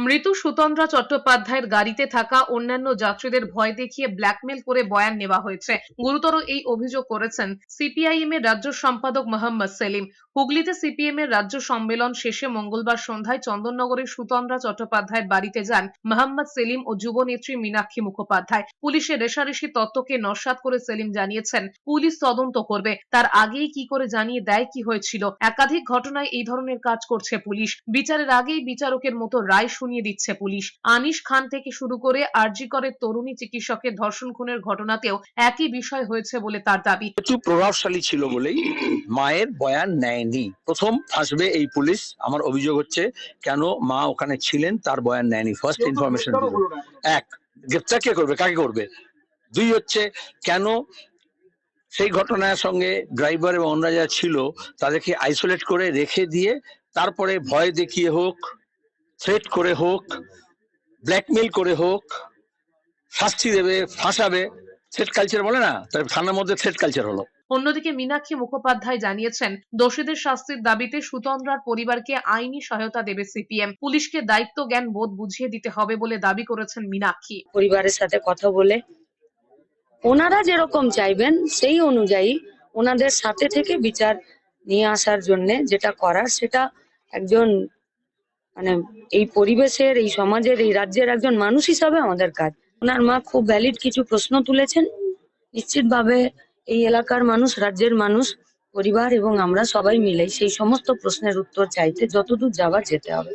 মৃত সুতন্দ্রা চট্টোপাধ্যায়ের গাড়িতে থাকা অন্যান্য যাত্রীদের ভয় দেখিয়ে ব্ল্যাকমেল করে বয়ান নেওয়া হয়েছে। গুরুতর এই অভিযোগ করেছেন সিপিআইএম এর রাজ্য সম্পাদক মোহাম্মদ সেলিম। হুগলিতে সিপিএম এর রাজ্য সম্মেলন শেষে মঙ্গলবার সন্ধ্যায় চন্দননগরের সুতন্দ্রা চট্টোপাধ্যায়ের বাড়িতে যান মোহাম্মদ সেলিম ও যুবনেত্রী মীনাক্ষী মুখোপাধ্যায়। পুলিশের রেষারেষি তত্ত্বকে নস্যাৎ করে সেলিম জানিয়েছেন, পুলিশ তদন্ত করবে, তার আগেই কি করে জানিয়ে দেয় কি হয়েছিল। একাধিক ঘটনায় এই ধরনের কাজ করছে পুলিশ। বিচারের আগেই বিচারকের মতো রায় শুনিয়ে দিচ্ছে পুলিশ। আনিস খান থেকে শুরু করে আরজি করের তরুণী চিকিৎসকের ধর্ষণ খুনের ঘটনাতেও একই বিষয় হয়েছে বলে তার দাবি। একটু প্রভাবশালী ছিল বলেই মায়ের বয়ান নেয়নি। প্রথম ফাঁসবে এই পুলিশ। আমার অভিযোগ হচ্ছে কেন মা ওখানে ছিলেন তার বয়ান নেয়নি। ফার্স্ট ইনফরমেশন এক, গ্রেপ্তার কে করবে, কাকে করবে। দুই হচ্ছে কেন সেই ঘটনার সঙ্গে ড্রাইভার এবং অন্যরা যারা ছিল তাদেরকে আইসোলেট করে রেখে দিয়ে তারপরে ভয় দেখিয়ে হোক, থ্রেট করে হোক, ব্ল্যাকমেল করে হোক শাস্তি দেবে, ফাঁসাবে। থ্রেট কালচার বলে না, তাই থানার মধ্যে থ্রেট কালচার হলো। অন্যদিকে মীনাক্ষী মুখোপাধ্যায় জানিয়েছেন, দোষীদের শাস্তির দাবিতে সুতন্দ্রার পরিবারকে আইনি সহায়তা দেবে সিপিএম। পুলিশকে দায়িত্ব জ্ঞান বোধ বুঝিয়ে দিতে হবে বলে দাবি করেছেন মীনাক্ষী। পরিবারের সাথে কথা বলে ওনারা যেরকম চাইবেন সেই অনুযায়ী ওনাদের সাথে থেকে বিচার নিয়ে আসার জন্য যেটা করার সেটা একজন এই পরিবেশের, এই সমাজের, এই রাজ্যের একজন মানুষ হিসাবে আমাদের কাজ। ওনার মা খুব ভ্যালিড কিছু প্রশ্ন তুলেছেন। নিশ্চিতভাবে এই এলাকার মানুষ, রাজ্যের মানুষ, পরিবার এবং আমরা সবাই মিলে সেই সমস্ত প্রশ্নের উত্তর চাইতে যতদূর যাবার যেতে হবে।